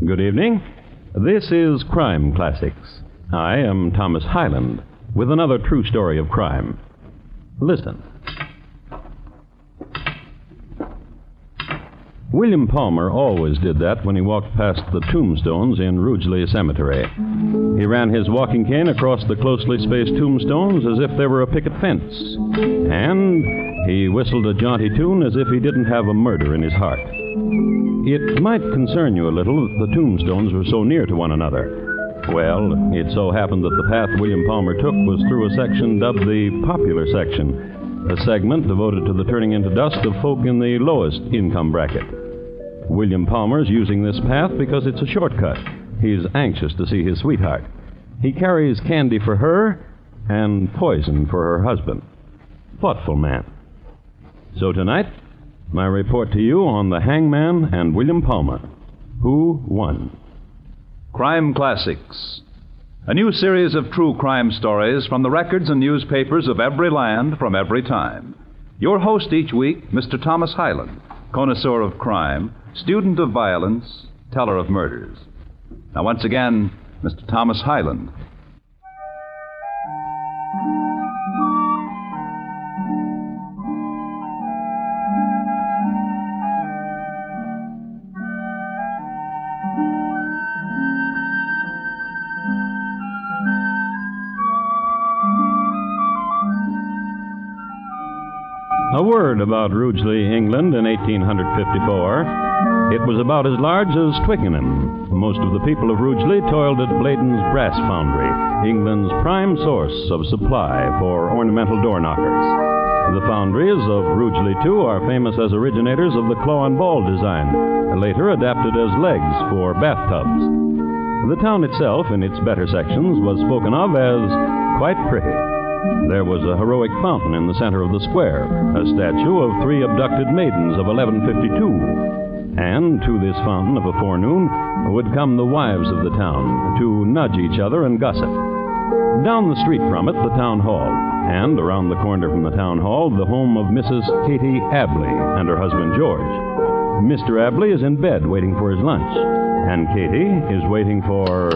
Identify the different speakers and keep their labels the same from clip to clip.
Speaker 1: Good evening. This is Crime Classics. I am Thomas Hyland with another true story of crime. Listen. William Palmer always did that when he walked past the tombstones in Rugeley Cemetery. He ran his walking cane across the closely spaced tombstones as if they were a picket fence. And he whistled a jaunty tune as if he didn't have a murder in his heart. It might concern you a little that the tombstones were so near to one another. Well, it so happened that the path William Palmer took was through a section dubbed the popular section, a segment devoted to the turning into dust of folk in the lowest income bracket. William Palmer's using this path because it's a shortcut. He's anxious to see his sweetheart. He carries candy for her and poison for her husband. Thoughtful man. So tonight, my report to you on the Hangman and William Palmer. Who won?
Speaker 2: Crime Classics, a new series of true crime stories from the records and newspapers of every land from every time. Your host each week, Mr. Thomas Hyland, connoisseur of crime, student of violence, teller of murders. Now, once again, Mr. Thomas Hyland.
Speaker 1: A word about Rugeley, England in 1854. It was about as large as Twickenham. Most of the people of Rugeley toiled at Bladen's Brass Foundry, England's prime source of supply for ornamental door knockers. The foundries of Rugeley, too, are famous as originators of the claw and ball design, later adapted as legs for bathtubs. The town itself, in its better sections, was spoken of as quite pretty. There was a heroic fountain in the center of the square, a statue of 3 abducted maidens of 1152. And to this fountain of a forenoon would come the wives of the town to nudge each other and gossip. Down the street from it, the town hall, and around the corner from the town hall, the home of Mrs. Katie Abley and her husband George. Mr. Abley is in bed waiting for his lunch, and Katie is waiting for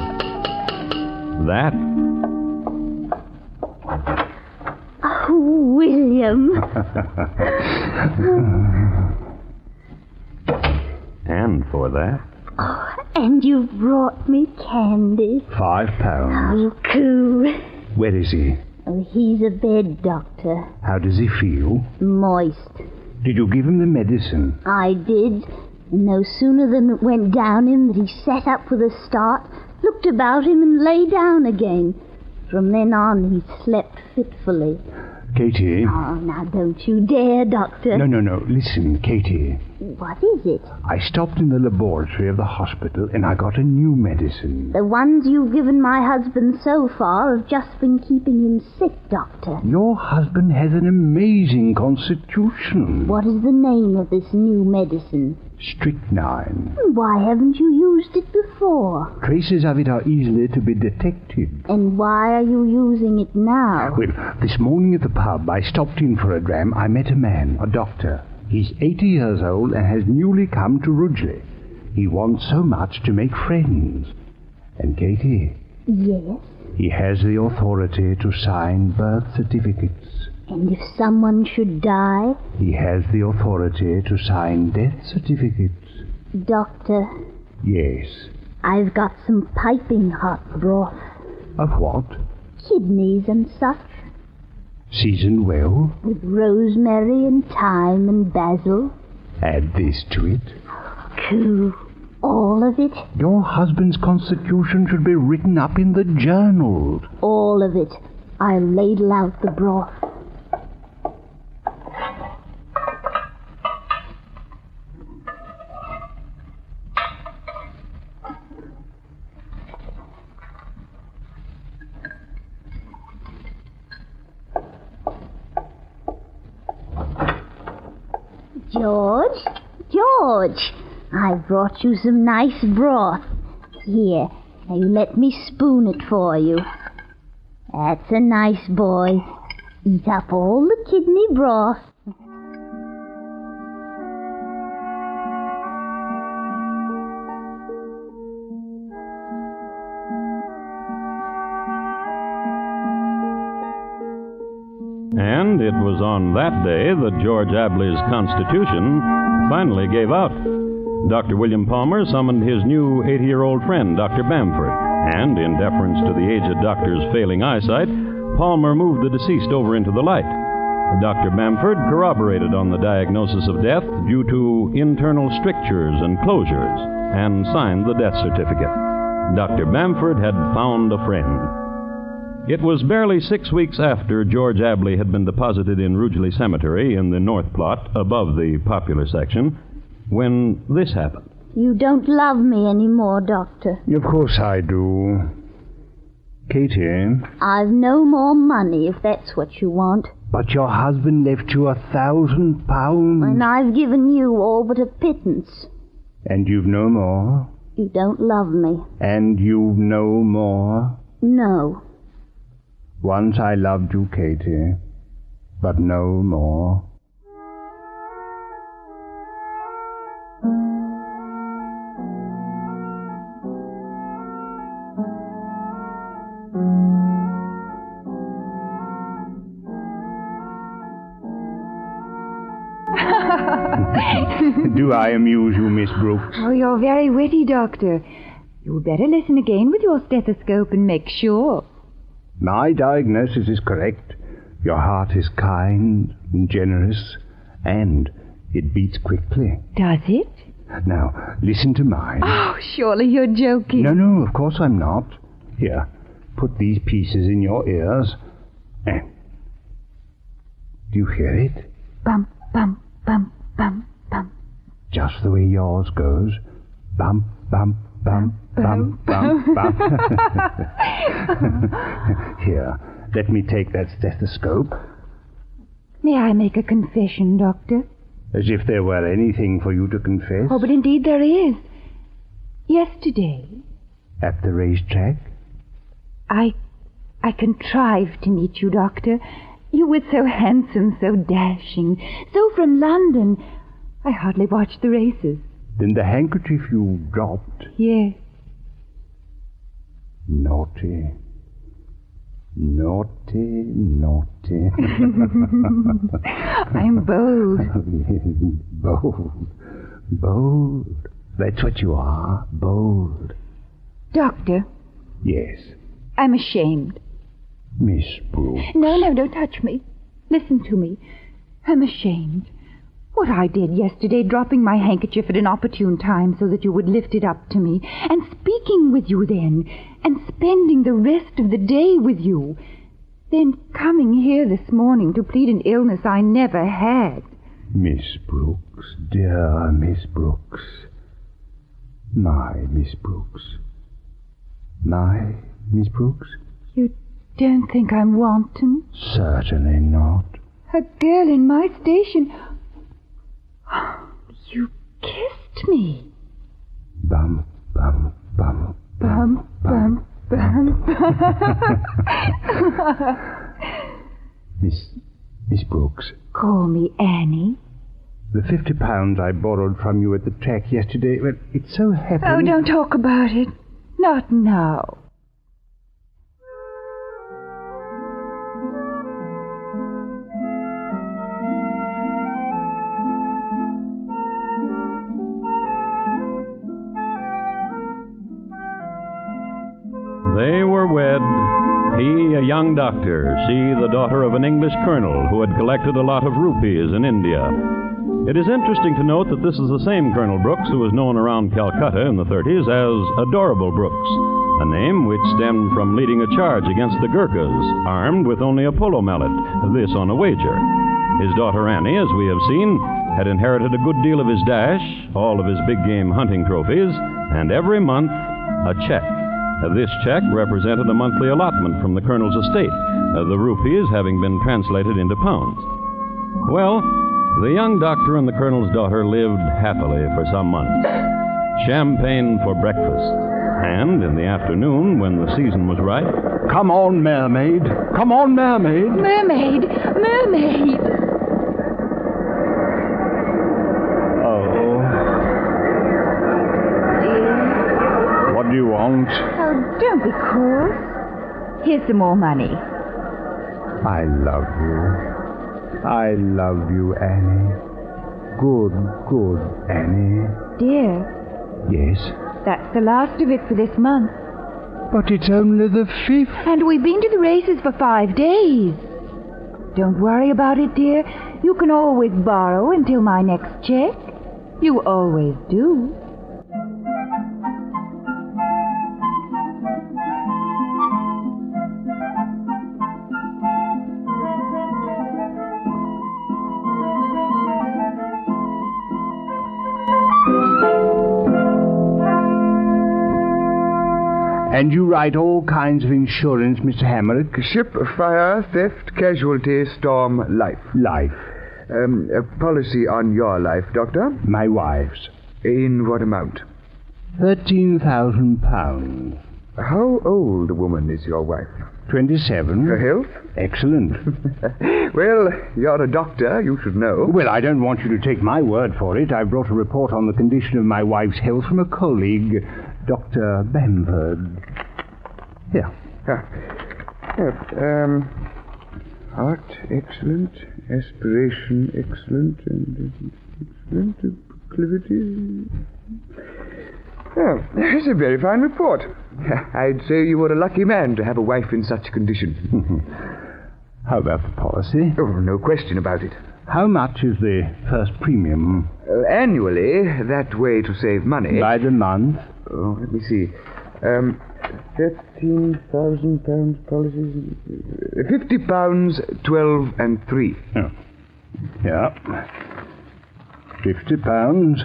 Speaker 1: that.
Speaker 3: William.
Speaker 1: And for that.
Speaker 3: Oh, and you've brought me candy.
Speaker 4: £5.
Speaker 3: Oh, cool.
Speaker 4: Where is he?
Speaker 3: Oh, he's abed, Doctor.
Speaker 4: How does he feel?
Speaker 3: Moist.
Speaker 4: Did you give him the medicine?
Speaker 3: I did. And no sooner than it went down him that he sat up with a start, looked about him and lay down again. From then on, he slept fitfully.
Speaker 4: Katie.
Speaker 3: Oh, now don't you dare, Doctor.
Speaker 4: No. Listen, Katie.
Speaker 3: What is it?
Speaker 4: I stopped in the laboratory of the hospital and I got a new medicine.
Speaker 3: The ones you've given my husband so far have just been keeping him sick, Doctor.
Speaker 4: Your husband has an amazing constitution.
Speaker 3: What is the name of this new medicine?
Speaker 4: Strychnine.
Speaker 3: Why haven't you used it before?
Speaker 4: Traces of it are easily to be detected.
Speaker 3: And why are you using it now?
Speaker 4: Well, this morning at the pub, I stopped in for a dram. I met a man, a doctor. He's 80 years old and has newly come to Rugeley. He wants so much to make friends. And Katie?
Speaker 3: Yes?
Speaker 4: He has the authority to sign birth certificates.
Speaker 3: And if someone should die?
Speaker 4: He has the authority to sign death certificates.
Speaker 3: Doctor?
Speaker 4: Yes?
Speaker 3: I've got some piping hot broth.
Speaker 4: Of what?
Speaker 3: Kidneys and such.
Speaker 4: Seasoned well?
Speaker 3: With rosemary and thyme and basil.
Speaker 4: Add this to it.
Speaker 3: Cool. All of it?
Speaker 4: Your husband's constitution should be written up in the journals.
Speaker 3: All of it. I'll ladle out the broth. George, I've brought you some nice broth. Here, now you let me spoon it for you. That's a nice boy. Eat up all the kidney broth.
Speaker 1: And it was on that day that George Abley's constitution finally gave out. Dr. William Palmer summoned his new 80-year-old friend, Dr. Bamford, and in deference to the aged doctor's failing eyesight, Palmer moved the deceased over into the light. Dr. Bamford corroborated on the diagnosis of death due to internal strictures and closures and signed the death certificate. Dr. Bamford had found a friend. It was barely 6 weeks after George Abley had been deposited in Rugeley Cemetery in the north plot above the popular section when this happened.
Speaker 3: You don't love me anymore, Doctor.
Speaker 4: Of course I do. Katie?
Speaker 3: I've no more money, if that's what you want.
Speaker 4: But your husband left you £1,000.
Speaker 3: And I've given you all but a pittance.
Speaker 4: And you've no more?
Speaker 3: You don't love me.
Speaker 4: And you've no more?
Speaker 3: No.
Speaker 4: Once I loved you, Katie, but no more. Do I amuse you, Miss Brooks?
Speaker 5: Oh, you're very witty, Doctor. You'd better listen again with your stethoscope and make sure.
Speaker 4: My diagnosis is correct. Your heart is kind and generous, and it beats quickly.
Speaker 5: Does it?
Speaker 4: Now, listen to mine.
Speaker 5: Oh, surely you're joking.
Speaker 4: No, of course I'm not. Here, put these pieces in your ears, and... Do you hear it?
Speaker 5: Bum, bum, bum, bum, bum.
Speaker 4: Just the way yours goes. Bump, bump, bump, bump, bump, bump. Here, let me take that stethoscope.
Speaker 5: May I make a confession, Doctor?
Speaker 4: As if there were anything for you to confess.
Speaker 5: Oh, but indeed there is. Yesterday,
Speaker 4: At the racetrack?
Speaker 5: I contrived to meet you, Doctor. You were so handsome, so dashing, so from London. I hardly watched the races.
Speaker 4: Then the handkerchief you dropped.
Speaker 5: Yes.
Speaker 4: Naughty. Naughty, naughty.
Speaker 5: I'm bold.
Speaker 4: Bold. That's what you are, bold.
Speaker 5: Doctor,
Speaker 4: Yes,
Speaker 5: I'm ashamed.
Speaker 4: Miss Brooks.
Speaker 5: No, don't touch me. Listen to me. I'm ashamed. What I did yesterday, dropping my handkerchief at an opportune time so that you would lift it up to me, and speaking with you then, and spending the rest of the day with you, then coming here this morning to plead an illness I never had.
Speaker 4: Miss Brooks, dear Miss Brooks. My Miss Brooks. My Miss Brooks?
Speaker 5: You don't think I'm wanton?
Speaker 4: Certainly not.
Speaker 5: A girl in my station... You kissed me.
Speaker 4: Bum, bum, bum,
Speaker 5: Bum, bum, bum,
Speaker 4: Miss Brooks,
Speaker 5: Call me Annie.
Speaker 4: the £50 I borrowed from you at the track yesterday, well, it so happened...
Speaker 5: Oh, don't talk about it. Not now.
Speaker 1: They were wed. He, a young doctor, she, the daughter of an English colonel who had collected a lot of rupees in India. It is interesting to note that this is the same Colonel Brooks who was known around Calcutta in the 30s as Adorable Brooks, a name which stemmed from leading a charge against the Gurkhas, armed with only a polo mallet, this on a wager. His daughter Annie, as we have seen, had inherited a good deal of his dash, all of his big game hunting trophies, and every month a check. This check represented a monthly allotment from the colonel's estate, the rupees having been translated into pounds. Well, the young doctor and the colonel's daughter lived happily for some months. Champagne for breakfast, and in the afternoon, when the season was ripe...
Speaker 4: Come on, mermaid. Come on, mermaid.
Speaker 5: Mermaid! Mermaid!
Speaker 4: Oh. What do you want?
Speaker 5: Oh, don't be cross. Here's some more money.
Speaker 4: I love you. I love you, Annie. Good, good Annie.
Speaker 5: Dear,
Speaker 4: Yes,
Speaker 5: that's the last of it for this month.
Speaker 4: but it's only the 5th.
Speaker 5: And we've been to the races for 5 days. Don't worry about it, dear. You can always borrow until my next check. You always do.
Speaker 4: And you write all kinds of insurance, Mr. Hammerich?
Speaker 6: Ship, fire, theft, casualty, storm, life.
Speaker 4: Life.
Speaker 6: A policy on your life, Doctor?
Speaker 4: My wife's.
Speaker 6: In what amount?
Speaker 4: £13,000.
Speaker 6: How old a woman is your wife?
Speaker 4: 27.
Speaker 6: Her health?
Speaker 4: Excellent.
Speaker 6: Well, you're a doctor, you should know.
Speaker 4: Well, I don't want you to take my word for it. I brought a report on the condition of my wife's health from a colleague, Dr. Bamford. Here.
Speaker 6: Heart, excellent. Aspiration, excellent. And excellent. Proclivity. Oh, that's a very fine report. I'd say you were a lucky man to have a wife in such condition.
Speaker 4: How about the policy?
Speaker 6: Oh, no question about it.
Speaker 4: How much is the first premium?
Speaker 6: Annually, that way to save money.
Speaker 4: By the month?
Speaker 6: Oh, let me see. £13,000 policies. £50, 12 and 3.
Speaker 4: Oh. Yeah. £50,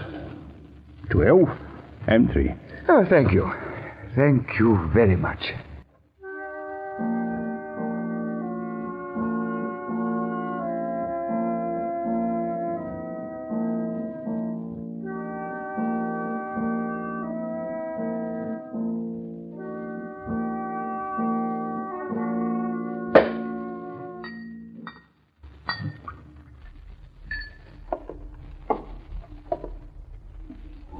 Speaker 4: 12 and 3.
Speaker 6: Oh, thank you. Thank you very much.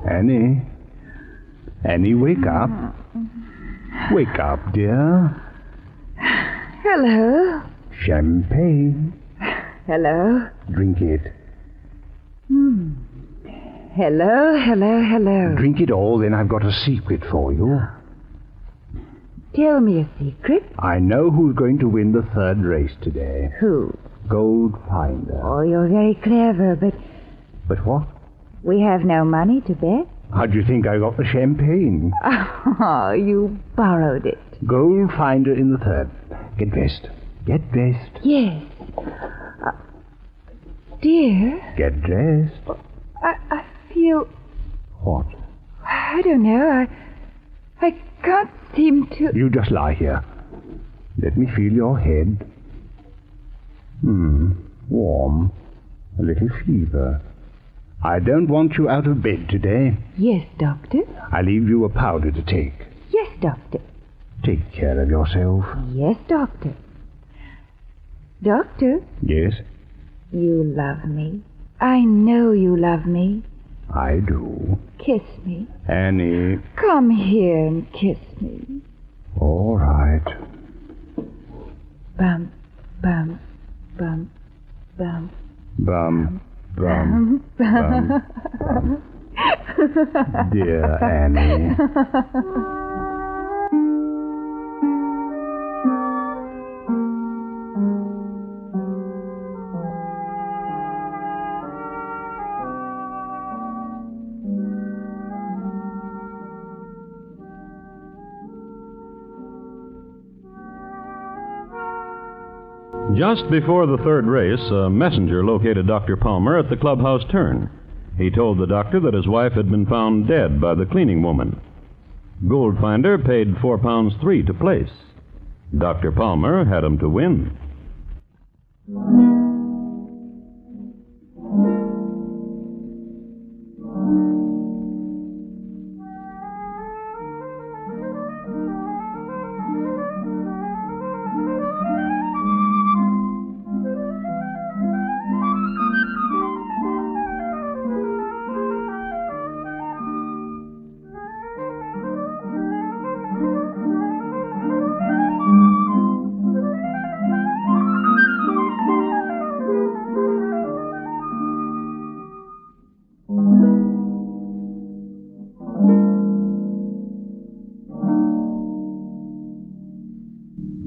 Speaker 4: Annie. Annie, wake up. Wake up, dear.
Speaker 5: Hello.
Speaker 4: Champagne.
Speaker 5: Hello.
Speaker 4: Drink it.
Speaker 5: Hello, hello, hello.
Speaker 4: Drink it all, then I've got a secret for you.
Speaker 5: Tell me a secret.
Speaker 4: I know who's going to win the 3rd race today.
Speaker 5: Who?
Speaker 4: Gold Finder.
Speaker 5: Oh, you're very clever, but
Speaker 4: But what?
Speaker 5: we have no money to bet.
Speaker 4: How do you think I got the champagne?
Speaker 5: Oh, you borrowed it.
Speaker 4: Gold Finder in the 3rd. Get dressed. Get dressed.
Speaker 5: Yes. Dear,
Speaker 4: Get dressed.
Speaker 5: I feel...
Speaker 4: What?
Speaker 5: I don't know. I can't seem to...
Speaker 4: You just lie here. Let me feel your head. Warm. A little fever. I don't want you out of bed today.
Speaker 5: Yes, Doctor.
Speaker 4: I leave you a powder to take.
Speaker 5: Yes, Doctor.
Speaker 4: Take care of yourself.
Speaker 5: Yes, Doctor. Doctor,
Speaker 4: Yes,
Speaker 5: you love me. I know you love me.
Speaker 4: I do.
Speaker 5: Kiss me.
Speaker 4: Annie.
Speaker 5: Come here and kiss me.
Speaker 4: All right.
Speaker 5: Bum, bum, bum, bum.
Speaker 4: Bum, bum, bum, bum. Dear Annie.
Speaker 1: Just before the 3rd race, a messenger located Dr. Palmer at the clubhouse turn. He told the doctor that his wife had been found dead by the cleaning woman. Goldfinder paid £4.3 to place. Dr. Palmer had him to win.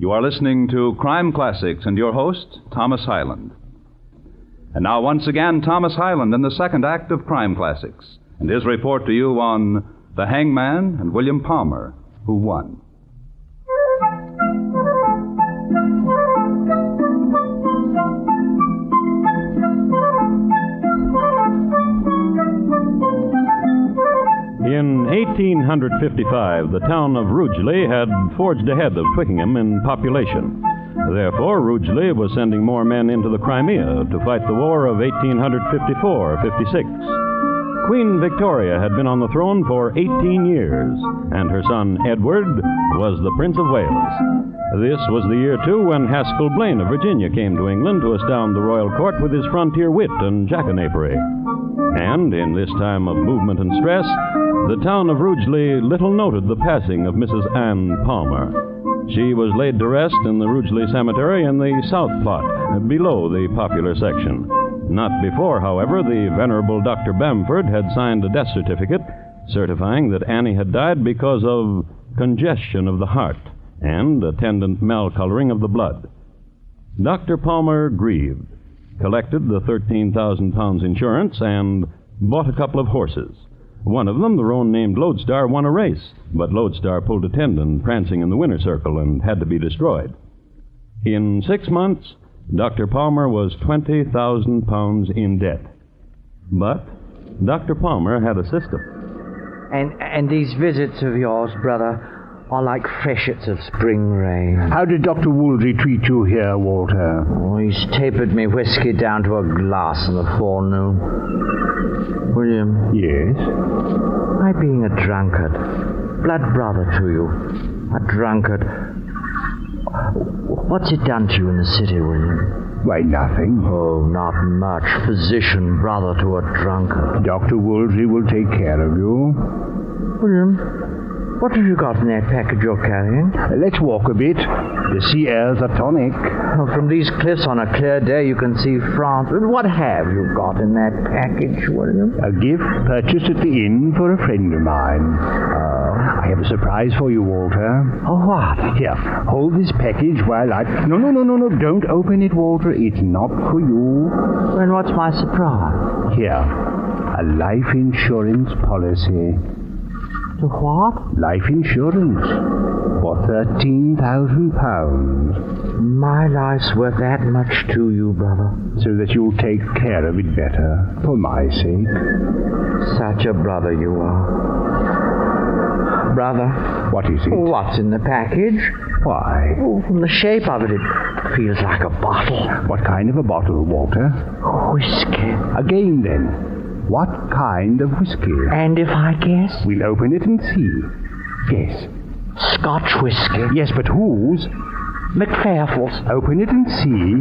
Speaker 2: You are listening to Crime Classics and your host, Thomas Hyland. And now, once again, Thomas Hyland in the second act of Crime Classics and his report to you on the Hangman and William Palmer, who won.
Speaker 1: In 1855, the town of Rugeley had forged ahead of Twickenham in population. Therefore, Rugeley was sending more men into the Crimea to fight the war of 1854-56. Queen Victoria had been on the throne for 18 years, and her son Edward was the Prince of Wales. This was the year, too, when Haskell Blaine of Virginia came to England to astound the royal court with his frontier wit and jackanapery. And in this time of movement and stress, the town of Rugeley little noted the passing of Mrs. Ann Palmer. She was laid to rest in the Rugeley Cemetery in the South Plot, below the popular section. Not before, however, the venerable Dr. Bamford had signed a death certificate certifying that Annie had died because of congestion of the heart and attendant malcoloring of the blood. Dr. Palmer grieved, collected the 13,000 pounds insurance, and bought a couple of horses. One of them, the roan-named Lodestar, won a race, but Lodestar pulled a tendon prancing in the winner's circle and had to be destroyed. In 6 months, Dr. Palmer was 20,000 pounds in debt. But Dr. Palmer had a system.
Speaker 7: And these visits of yours, brother, are like freshets of spring rain.
Speaker 4: How did Dr. Woolsey treat you here, Walter?
Speaker 7: Oh, he's tapered me whiskey down to a glass in the forenoon. William.
Speaker 4: Yes?
Speaker 7: I being a drunkard, blood brother to you, a drunkard. What's it done to you in the city, William?
Speaker 4: Why, nothing.
Speaker 7: Oh, not much. Physician brother to a drunkard.
Speaker 4: Dr. Woolsey will take care of you.
Speaker 7: William, what have you got in that package you're carrying?
Speaker 4: Let's walk a bit. The sea air's a tonic.
Speaker 7: Oh, from these cliffs on a clear day you can see France. What have you got in that package, William?
Speaker 4: A gift purchased at the inn for a friend of mine. I have a surprise for you, Walter.
Speaker 7: Oh, what?
Speaker 4: Here, hold this package while I... No, don't open it, Walter. It's not for you.
Speaker 7: Then what's my surprise?
Speaker 4: Here, a life insurance policy.
Speaker 7: The what?
Speaker 4: Life insurance for £13,000.
Speaker 7: My life's worth that much to you, brother.
Speaker 4: So that you'll take care of it better, for my sake.
Speaker 7: Such a brother you are. Brother.
Speaker 4: What is it?
Speaker 7: What's in the package?
Speaker 4: Why?
Speaker 7: Oh, from the shape of it, it feels like a bottle.
Speaker 4: What kind of a bottle, Walter?
Speaker 7: Whiskey.
Speaker 4: Again, then. What kind of whiskey?
Speaker 7: And if I guess?
Speaker 4: We'll open it and see. Guess.
Speaker 7: Scotch whiskey.
Speaker 4: Yes, but whose?
Speaker 7: McPhairfield's.
Speaker 4: Open it and see.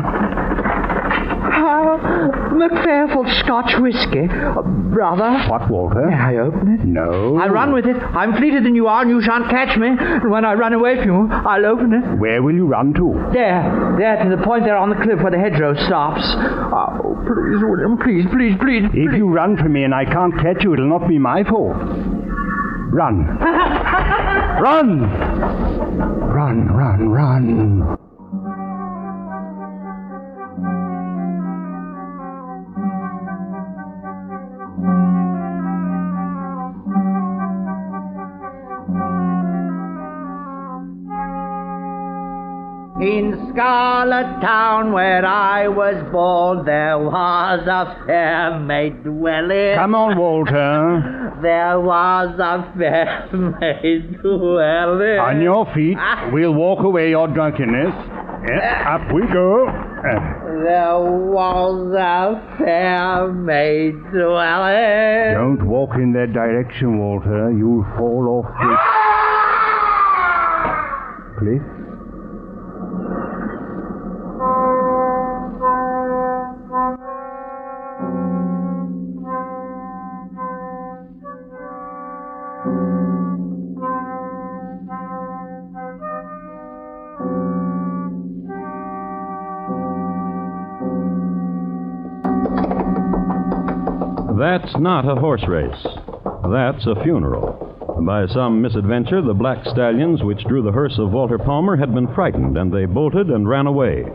Speaker 7: McPhairfield's Scotch whiskey. Brother.
Speaker 4: What, Walter?
Speaker 7: May I open it?
Speaker 4: No.
Speaker 7: I'll run with it. I'm fleeter than you are, and you shan't catch me. And when I run away from you, I'll open it.
Speaker 4: Where will you run to?
Speaker 7: There, to the point there on the cliff where the hedgerow stops. Oh, please, William, please.
Speaker 4: If you run from me and I can't catch you, it'll not be my fault. Run. Run! Run.
Speaker 7: In Scarlet Town where I was born, there was a fair maid dwelling.
Speaker 4: Come on, Walter.
Speaker 7: There was a fair maid dwelling.
Speaker 4: On your feet. We'll walk away your drunkenness. Up we go.
Speaker 7: There was a fair maid dwelling.
Speaker 4: Don't walk in that direction, Walter. You'll fall off the cliff.
Speaker 1: That's not a horse race. That's a funeral. By some misadventure, the black stallions which drew the hearse of Walter Palmer had been frightened, and they bolted and ran away.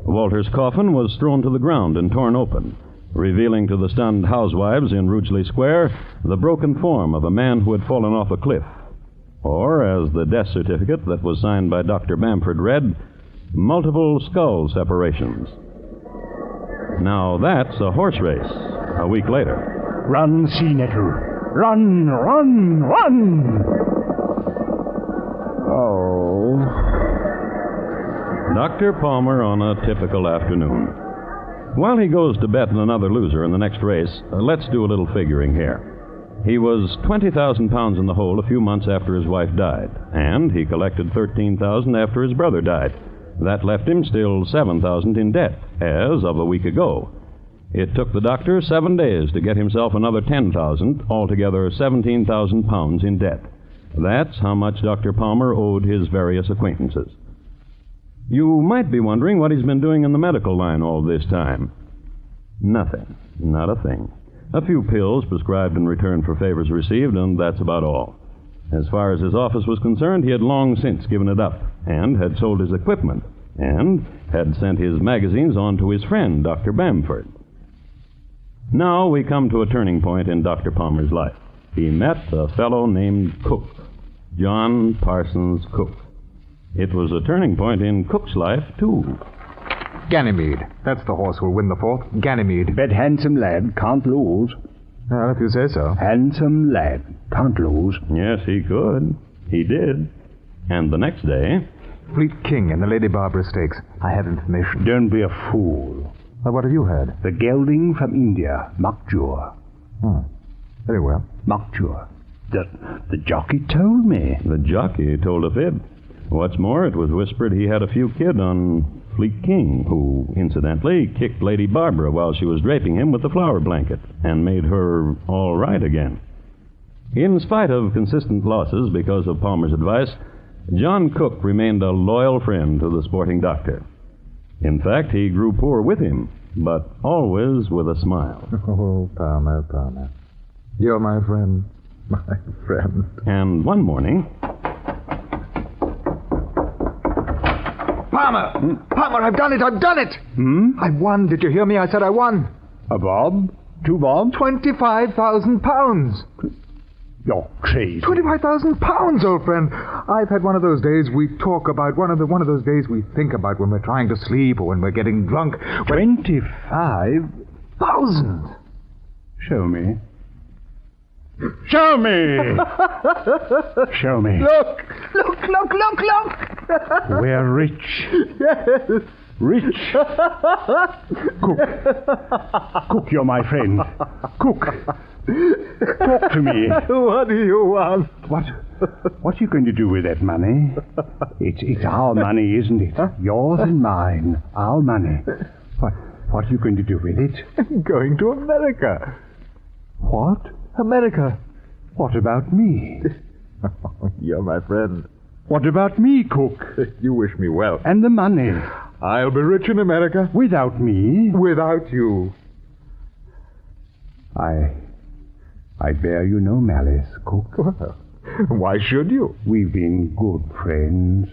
Speaker 1: Walter's coffin was thrown to the ground and torn open, revealing to the stunned housewives in Rugeley Square the broken form of a man who had fallen off a cliff. Or, as the death certificate that was signed by Dr. Bamford read, multiple skull separations. Now that's a horse race. A week later.
Speaker 4: Run, Sea Nettle. Run, run, run! Oh.
Speaker 1: Dr. Palmer on a typical afternoon. While he goes to bet on another loser in the next race, let's do a little figuring here. He was 20,000 pounds in the hole a few months after his wife died, and he collected 13,000 after his brother died. That left him still 7,000 in debt, as of a week ago. It took the doctor 7 days to get himself another 10,000, altogether 17,000 pounds in debt. That's how much Dr. Palmer owed his various acquaintances. You might be wondering what he's been doing in the medical line all this time. Nothing. Not a thing. A few pills prescribed in return for favors received, and that's about all. As far as his office was concerned, he had long since given it up, and had sold his equipment, and had sent his magazines on to his friend, Dr. Bamford. Now we come to a turning point in Dr. Palmer's life. He met a fellow named Cook, John Parsons Cook. It was a turning point in Cook's life, too.
Speaker 8: Ganymede. That's the horse who'll win the fourth. Ganymede.
Speaker 4: Bet handsome lad, can't lose.
Speaker 8: Well, if you say so.
Speaker 4: Handsome lad, can't lose.
Speaker 1: Yes, he could. He did. And the next day...
Speaker 8: Fleet King and the Lady Barbara Stakes. I have information.
Speaker 4: Don't be a fool.
Speaker 8: Well, what have you heard?
Speaker 4: The gelding from India, Mukjur.
Speaker 8: Very well.
Speaker 4: Mukjur. The jockey told me.
Speaker 1: The jockey told a fib. What's more, it was whispered he had a few kid on Fleet King, who, incidentally, kicked Lady Barbara while she was draping him with the flower blanket, and made her all right again. In spite of consistent losses because of Palmer's advice, John Cook remained a loyal friend to the sporting doctor. In fact, he grew poor with him, but always with a smile.
Speaker 8: Oh, Palmer. You're my friend. My friend.
Speaker 1: And one morning...
Speaker 8: Palmer! Palmer, I've done it! I won. Did you hear me? I said I won.
Speaker 4: A bob? 2 bobs?
Speaker 8: 25,000 pounds.
Speaker 4: You're crazy.
Speaker 8: 25,000 pounds, old friend. I've had one of those days we talk about, one of those days we think about when we're trying to sleep or when we're getting drunk.
Speaker 4: 25,000? Show me. Show me! Show me.
Speaker 8: Look!
Speaker 4: We're rich.
Speaker 8: Yes.
Speaker 4: Rich. Cook, you're my friend. Cook. Talk to me.
Speaker 8: What do you want?
Speaker 4: What are you going to do with that money? It's our money, isn't it? Yours and mine. Our money. What are you going to do with it?
Speaker 8: I'm going to America.
Speaker 4: What?
Speaker 8: America.
Speaker 4: What about me?
Speaker 8: You're my friend.
Speaker 4: What about me, Cook?
Speaker 8: You wish me well.
Speaker 4: And the money?
Speaker 8: I'll be rich in America.
Speaker 4: Without me?
Speaker 8: Without you.
Speaker 4: I bear you no malice, Cook.
Speaker 8: Well, why should you?
Speaker 4: We've been good friends.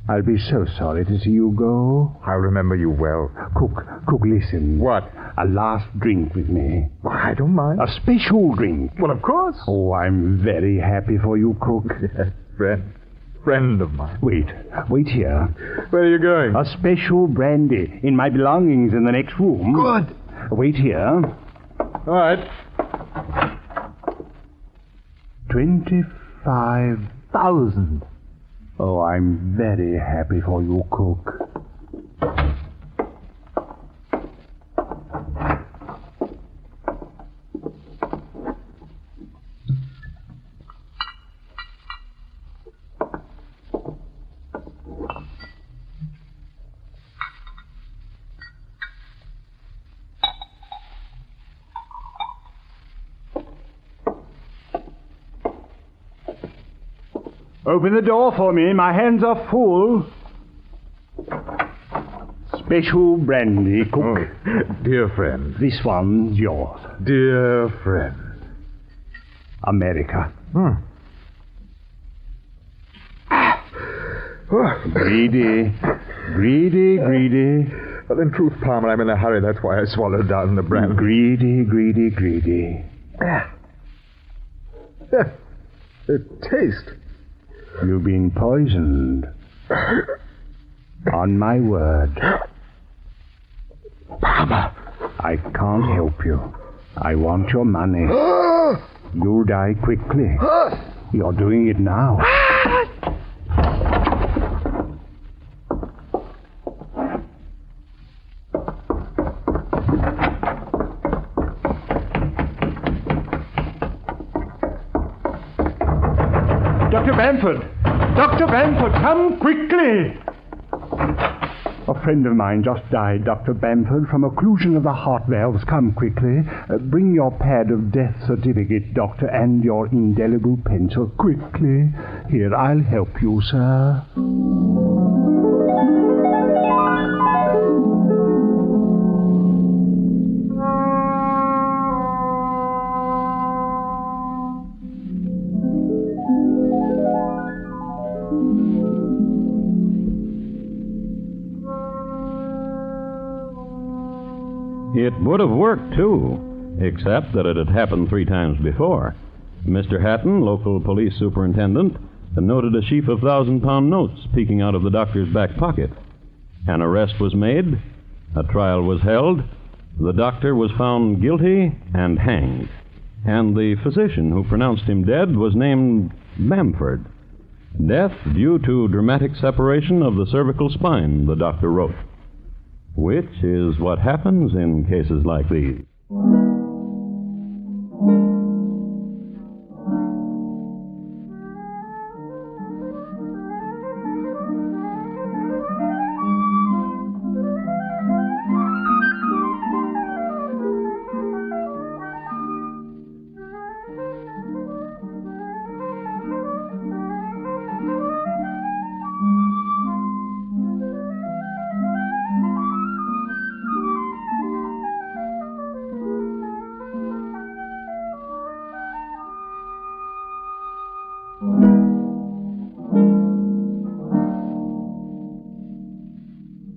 Speaker 4: I'll be so sorry to see you go.
Speaker 8: I'll remember you well.
Speaker 4: Cook, listen.
Speaker 8: What?
Speaker 4: A last drink with me.
Speaker 8: Well, I don't mind.
Speaker 4: A special drink.
Speaker 8: Well, of course.
Speaker 4: Oh, I'm very happy for you, Cook.
Speaker 8: Yes, friend of mine.
Speaker 4: Wait here.
Speaker 8: Where are you going?
Speaker 4: A special brandy in my belongings in the next room.
Speaker 8: Good.
Speaker 4: Wait here.
Speaker 8: All right.
Speaker 4: 25,000. Oh, I'm very happy for you, Cook. Open the door for me. My hands are full. Special brandy, Cook.
Speaker 8: Oh, dear friend.
Speaker 4: This one's yours.
Speaker 8: Dear friend.
Speaker 4: America. Greedy. Greedy, greedy.
Speaker 8: Well, in truth, Palmer, I'm in a hurry. That's why I swallowed down the brandy.
Speaker 4: Greedy, greedy, greedy.
Speaker 8: The taste.
Speaker 4: You've been poisoned. On my word.
Speaker 8: Palmer.
Speaker 4: I can't help you. I want your money. You'll die quickly. You're doing it now.
Speaker 9: Dr. Bamford! Dr. Bamford, come quickly!
Speaker 4: A friend of mine just died, Dr. Bamford, from occlusion of the heart valves. Come quickly. Bring your pad of death certificate, Doctor, and your indelible pencil. Quickly. Here, I'll help you, sir.
Speaker 1: It would have worked, too, except that it had happened 3 times before. Mr. Hatton, local police superintendent, noted a sheaf of 1,000-pound notes peeking out of the doctor's back pocket. An arrest was made, a trial was held, the doctor was found guilty and hanged, and the physician who pronounced him dead was named Bamford. Death due to dramatic separation of the cervical spine, the doctor wrote. Which is what happens in cases like these.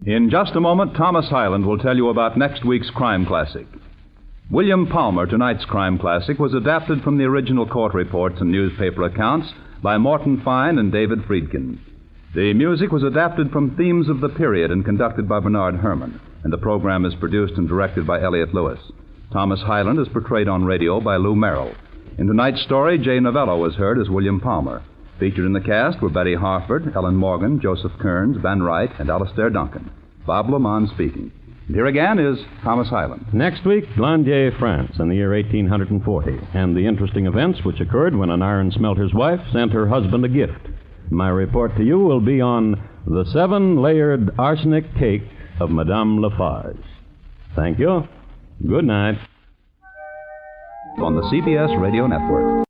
Speaker 2: In just a moment, Thomas Hyland will tell you about next week's crime classic. William Palmer, tonight's crime classic, was adapted from the original court reports and newspaper accounts by Morton Fine and David Friedkin. The music was adapted from themes of the period and conducted by Bernard Herrmann, and the program is produced and directed by Elliott Lewis. Thomas Hyland is portrayed on radio by Lou Merrill. In tonight's story, Jay Novello was heard as William Palmer. Featured in the cast were Betty Harford, Ellen Morgan, Joseph Kearns, Ben Wright, and Alistair Duncan. Bob Lamont speaking. And here again is Thomas Hyland.
Speaker 1: Next week, Glandier, France, in the year 1840, and the interesting events which occurred when an iron smelter's wife sent her husband a gift. My report to you will be on the 7-layered arsenic cake of Madame Lafarge. Thank you. Good night.
Speaker 2: On the CBS Radio Network.